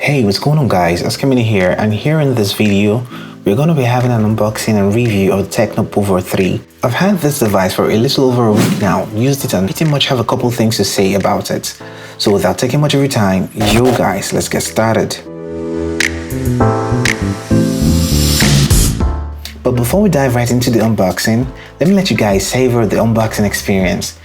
Hey, what's going on guys, Oscarmini here, and here in this video we're going to be having an unboxing and review of the TECNO Pouvoir 3. I've had this device for a little over a week now, used it and pretty much have a couple things to say about it. So without taking much of your time, yo guys, let's get started. But before we dive right into the unboxing, let me let you guys savor the unboxing experience.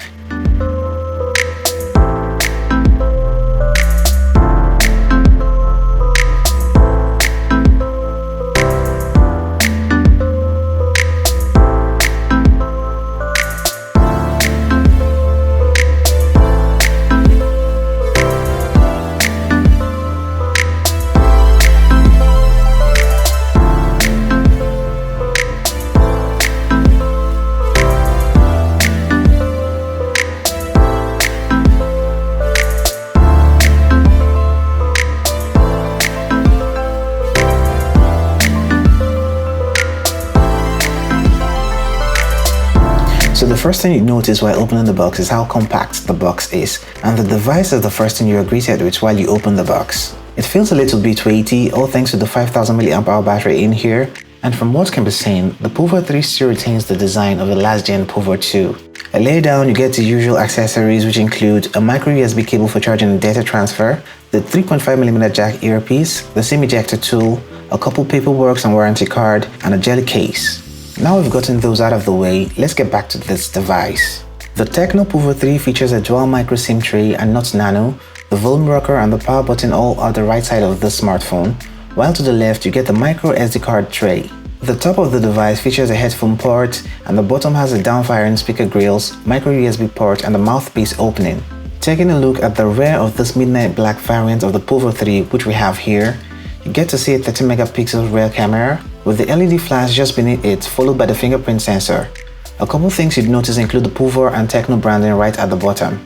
So the first thing you notice while opening the box is how compact the box is, and the device is the first thing you are greeted with while you open the box. It feels a little bit weighty, all thanks to the 5000 mAh battery in here, and from what can be seen, the Pouvoir 3 still retains the design of the last gen Pouvoir 2. A layer down you get the usual accessories, which include a micro USB cable for charging and data transfer, the 3.5mm jack earpiece, the SIM ejector tool, a couple paperwork and warranty card, and a jelly case. Now we've gotten those out of the way, let's get back to this device. The TECNO Pouvoir 3 features a dual micro SIM tray and not nano. The volume rocker and the power button all are the right side of the smartphone, while to the left you get the micro SD card tray. The top of the device features a headphone port, and the bottom has a down-firing speaker grills, micro USB port and a mouthpiece opening. Taking a look at the rear of this midnight black variant of the Pouvoir 3, which we have here, you get to see a 30 megapixel rear camera with the LED flash just beneath it, followed by the fingerprint sensor. A couple things you'd notice include the Pouvoir and TECNO branding right at the bottom.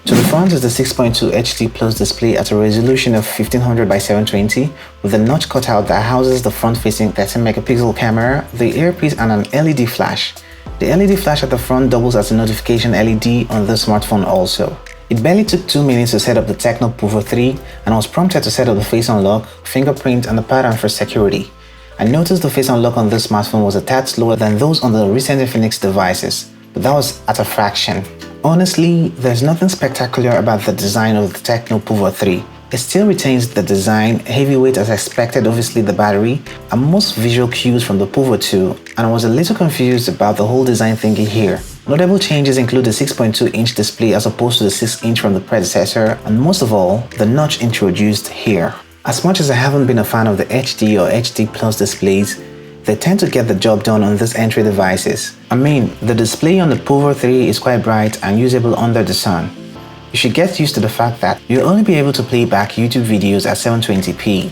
To the front is the 6.2 HD Plus display at a resolution of 1500 by 720 with a notch cutout that houses the front-facing 13 megapixel camera, the earpiece and an LED flash. The LED flash at the front doubles as a notification LED on the smartphone also. It barely took 2 minutes to set up the TECNO Pouvoir 3, and I was prompted to set up the face unlock, fingerprint and the pattern for security. I noticed the face unlock on this smartphone was a tad slower than those on the recent Infinix devices, but that was at a fraction. Honestly, there's nothing spectacular about the design of the TECNO Pouvoir 3. It still retains the design, heavyweight as expected, obviously the battery, and most visual cues from the Pouvoir 2, and I was a little confused about the whole design thingy here. Notable changes include the 6.2-inch display as opposed to the 6-inch from the predecessor, and most of all, the notch introduced here. As much as I haven't been a fan of the HD or HD Plus displays, they tend to get the job done on these entry devices. I mean, the display on the Pouvoir 3 is quite bright and usable under the sun. You should get used to the fact that you'll only be able to play back YouTube videos at 720p.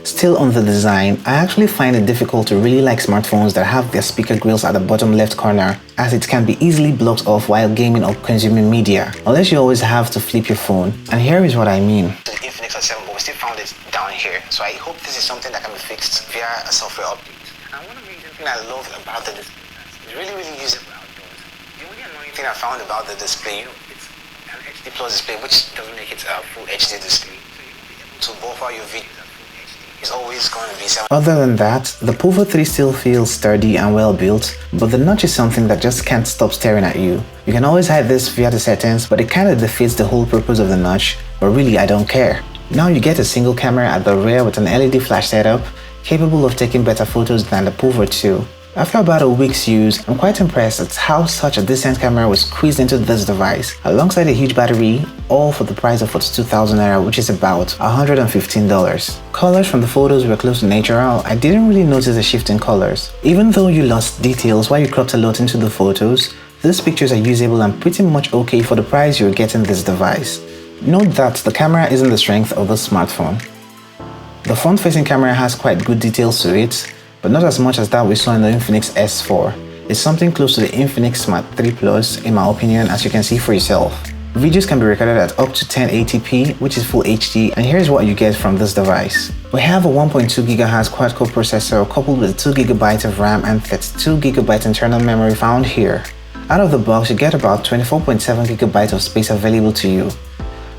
Still on the design, I actually find it difficult to really like smartphones that have their speaker grills at the bottom left corner, as it can be easily blocked off while gaming or consuming media, unless you always have to flip your phone. And here is what I mean. The Infinix 7, but we still found it down here, so I hope this is something that can be fixed via a software update. And one of the things I love about the display, it's really usable outdoors. The only annoying thing I found about the display, it's an HD Plus display, which doesn't make it a full HD display, so you won't be able to buffer your videos. It's always going to be 7. Other than that, the Pouvoir 3 still feels sturdy and well built, but the notch is something that just can't stop staring at you. You can always hide this via the settings, but it kind of defeats the whole purpose of the notch, but really I don't care. Now you get a single camera at the rear with an LED flash setup, capable of taking better photos than the Pouvoir 2. After about a week's use, I'm quite impressed at how such a decent camera was squeezed into this device, alongside a huge battery, all for the price of 42,000 naira, which is about $115. Colors from the photos were close to natural. I didn't really notice a shift in colors. Even though you lost details while you cropped a lot into the photos, these pictures are usable and pretty much okay for the price you're getting this device. Note that the camera isn't the strength of the smartphone. The front-facing camera has quite good details to it, but not as much as that we saw in the Infinix S4. It's something close to the Infinix Smart 3 Plus in my opinion, as you can see for yourself. Videos can be recorded at up to 1080p, which is full HD, and here's what you get from this device. We have a 1.2 GHz quad-core processor coupled with 2 GB of RAM and 32 GB internal memory found here. Out of the box, you get about 24.7 GB of space available to you.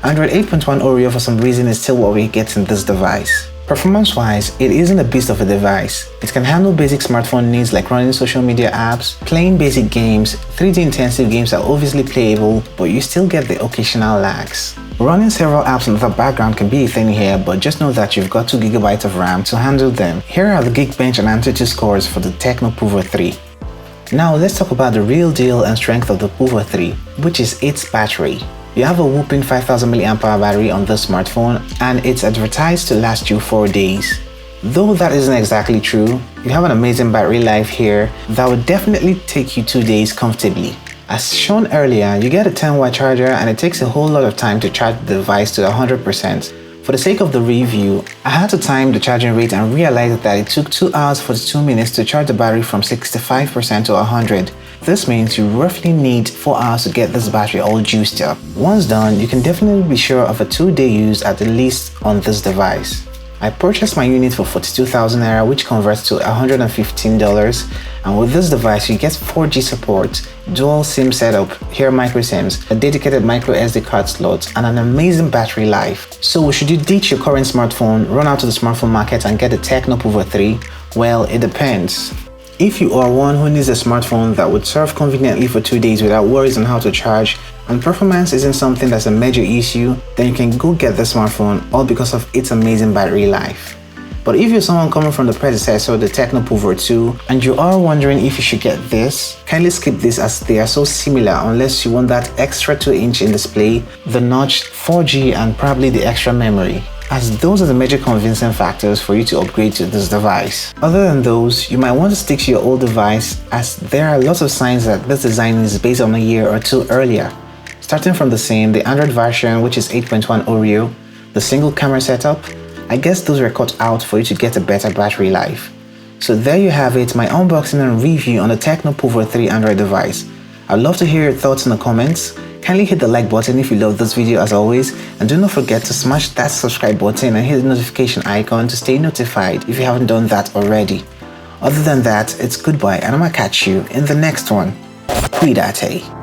Android 8.1 Oreo for some reason is still what we get in this device. Performance-wise, it isn't a beast of a device. It can handle basic smartphone needs like running social media apps, playing basic games, 3D intensive games are obviously playable, but you still get the occasional lags. Running several apps in the background can be a thing here, but just know that you've got 2 GB of RAM to handle them. Here are the Geekbench and Antutu scores for the TECNO Pouvoir 3. Now let's talk about the real deal and strength of the Pouvoir 3, which is its battery. You have a whopping 5000 mAh battery on this smartphone and it's advertised to last you 4 days. Though that isn't exactly true, you have an amazing battery life here that would definitely take you 2 days comfortably. As shown earlier, you get a 10-watt charger and it takes a whole lot of time to charge the device to 100%. For the sake of the review, I had to time the charging rate and realized that it took 2 hours 42 minutes to charge the battery from 65% to 100%. This means you roughly need 4 hours to get this battery all juiced up. Once done, you can definitely be sure of a 2-day use at the least on this device. I purchased my unit for 42,000 naira, which converts to $115, and with this device you get 4G support, dual SIM setup, here micro SIMs, a dedicated micro SD card slot, and an amazing battery life. So should you ditch your current smartphone, run out to the smartphone market and get the TECNO Pouvoir 3? Well, it depends. If you are one who needs a smartphone that would serve conveniently for 2 days without worries on how to charge, and performance isn't something that's a major issue, then you can go get the smartphone, all because of its amazing battery life. But if you're someone coming from the predecessor, the TECNO Pouvoir 2, and you are wondering if you should get this, kindly skip this as they are so similar unless you want that extra 2-inch in display, the notch, 4G, and probably the extra memory, as those are the major convincing factors for you to upgrade to this device. Other than those, you might want to stick to your old device as there are lots of signs that this design is based on a year or two earlier. Starting from the Android version, which is 8.1 Oreo, the single camera setup, I guess those were cut out for you to get a better battery life. So there you have it, my unboxing and review on the TECNO Pouvoir 3 Android device. I'd love to hear your thoughts in the comments. Kindly hit the like button if you love this video as always, and do not forget to smash that subscribe button and hit the notification icon to stay notified if you haven't done that already. Other than that, it's goodbye and I'ma catch you in the next one. Cuídate.